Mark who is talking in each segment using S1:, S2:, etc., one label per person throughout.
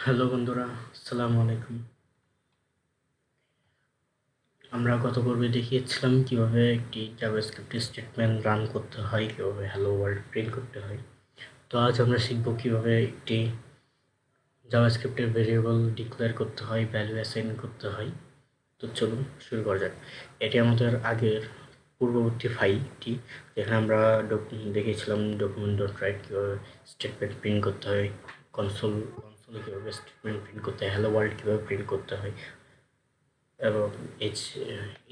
S1: Hello বন্ধুরা, আসসালামু আলাইকুম। আমরা গত পর্বে দেখিয়েছিলাম কিভাবে একটি জাভাস্ক্রিপ্ট স্টেটমেন্ট রান করতে হয়, কিভাবে হ্যালো ওয়ার্ল্ড প্রিন্ট করতে হয়। তো আজ আমরা শিখব কিভাবে একটি জাভাস্ক্রিপ্টের ভেরিয়েবল ডিক্লেয়ার করতে হয়, ভ্যালু অ্যাসাইন করতে হয়। তো চলুন শুরু করা যাক। এটি আমাদের আগের পূর্ববর্তী ফাইলটি, যেখানে আমরা দেখিয়েছিলাম ডকুমেন্ট ডট রাইট কীভাবে স্টেটমেন্ট প্রিন্ট করতে হয়, কনসোলে কীভাবে স্টেটমেন্ট প্রিন্ট করতে হয়, হ্যালো ওয়ার্ল্ড কীভাবে প্রিন্ট করতে হয়, এবং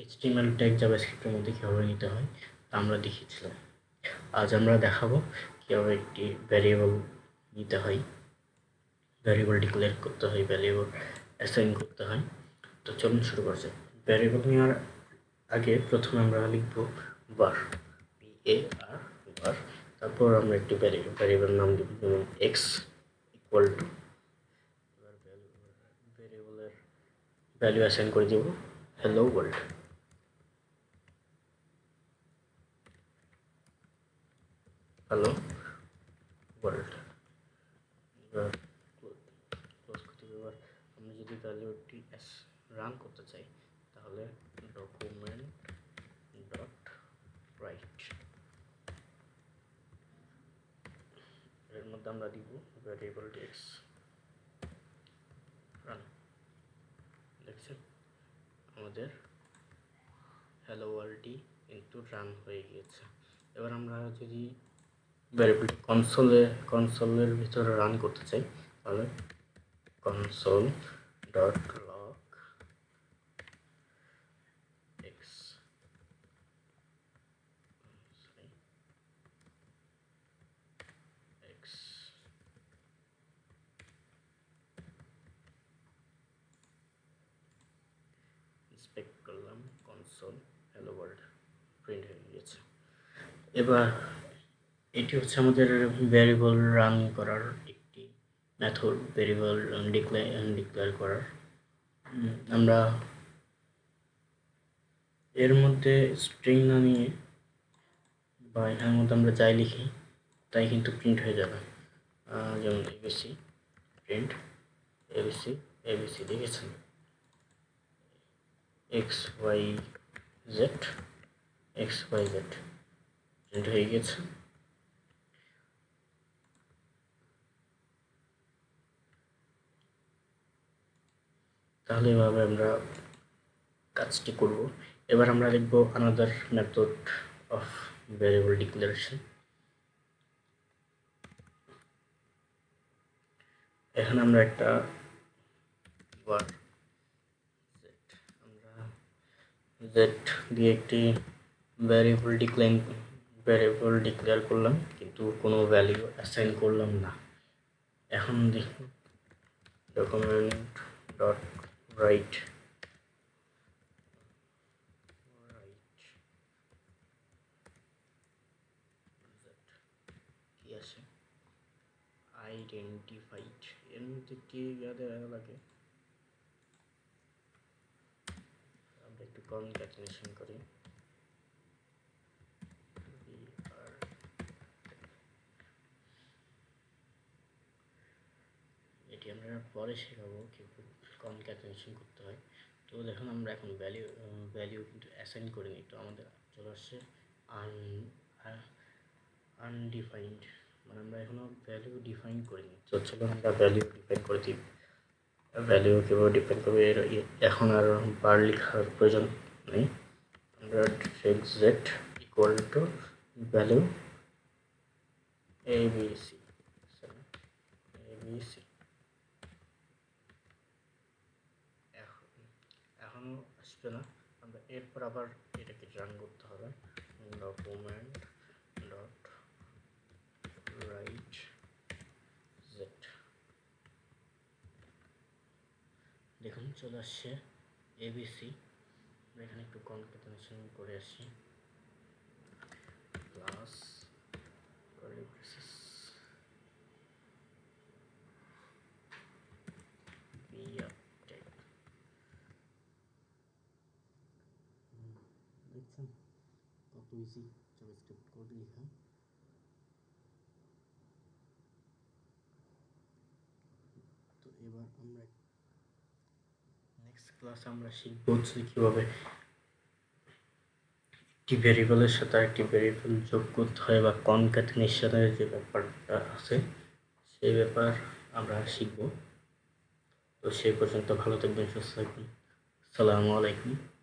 S1: এইচটিএমএল ট্যাগ জাভাস্ক্রিপ্টের মধ্যে কীভাবে নিতে হয় তা আমরা দেখিয়েছিলাম। আজ আমরা দেখাবো কীভাবে একটি ভ্যারিয়েবল নিতে হয়, ভ্যারিয়েবল ডিক্লেয়ার করতে হয়, ভ্যারিয়েবল অ্যাসাইন করতে হয়। তো চলুন শুরু করা যাক। ভ্যারিয়েবল নেওয়ার আগে প্রথমে আমরা লিখব var, var, var। তারপর আমরা একটি ভ্যারিয়েবল নাম দেব, যেমন এক্স ইকুয়াল টু, ভ্যারিয়েবলের ভ্যালু অ্যাসাইন করে দেব হ্যালো ওয়ার্ল্ড। Hello world. এবার ক্লোজ করতে হবে। এবার আমরা যদি ভ্যালুটি রান করতে চাই, তাহলে ডকুমেন্ট ডট রাইট, এর মধ্যে আমরা দিব ভ্যারিয়েবল এক্স রান। দেখছেন আমাদের হ্যালো ওয়ার্ল্ডটি কিন্তু রান হয়ে গিয়েছে। এবার আমরা যদি ভ্যারিয়েবল কনসোলের ভিতরে রান করতে চাই, তাহলে console dot log x, x inspect করলাম, কনসোল হ্যালো ওয়ার্ল্ড প্রিন্ট হয়ে গিয়েছে। এবার এটি হচ্ছে আমাদের ভ্যারিয়েবল রান করার একটি মেথড, ভ্যারিয়েবল ডিক্লেয়ার করার। আমরা এর মধ্যে স্ট্রিং না নিয়ে বা এখানের মধ্যে আমরা যাই লিখি তাই কিন্তু প্রিন্ট হয়ে যাবে। যেমন এবিসি প্রিন্ট, এবিসি এবিসি, দেখেছেন X Y Z, X Y Z print হয়ে গেছে। তাহলে এভাবে আমরা কাজটি করব। এবার আমরা লিখব another method of variable declaration. এখানে আমরা একটা var z, আমরা z দিয়ে একটি ভ্যারিয়েবল ডিক্লেয়ার করলাম, কিন্তু কোনো ভ্যালু অ্যাসাইন করলাম না। এখন দেখুন ডকুমেন্ট ডট রাইট, কি আছে আইডেন্টিফাইড, এর মধ্যে কি দেওয়া লাগে, আমরা একটু কনক্যাটিনেশন করি, এটি আমরা পরে শেখাবো কীভাবে কনক্যাটিনেশন করতে হয়। তো দেখুন আমরা এখন ভ্যালু কিন্তু অ্যাসাইন করিনি, তো আমাদের চলে আসছে আনডিফাইন্ড, মানে আমরা এখনো ভ্যালু ডিফাইন করিনি। তো চলো আমরা ভ্যালু ডিফাইন করে দিই। ভ্যালু কীভাবে ডিফাইন করবো, এখন আর বার লেখার প্রয়োজন নেই। আমরা Z equal to value ABC, ABC. এখনও আসবে না, আমরা এরপর আবার এটাকে রান করতে হবে। ডকুমেন্ট ডট রাইট জেড, দেখুন চলে আসছে এবিসি। আমরা এখানে একটু কনক্যাটিনেশন করে আসি, প্লাস দেখছেন কত ইজি জাভাস্ক্রিপ্ট কোড লেখা। তো এবার আমরা নেক্সট ক্লাসে আমরা শিখব হচ্ছে কীভাবে একটি ভেরিয়েবলের সাথে একটি ভেরিয়েবল যোগ করতে হয় বা কনক্যাটেনেশনের যে ব্যাপারটা আছে সেই ব্যাপার আমরা শিখব। তো সেই পর্যন্ত ভালো থাকবেন, সুস্থ থাকবেন। আসসালামু আলাইকুম।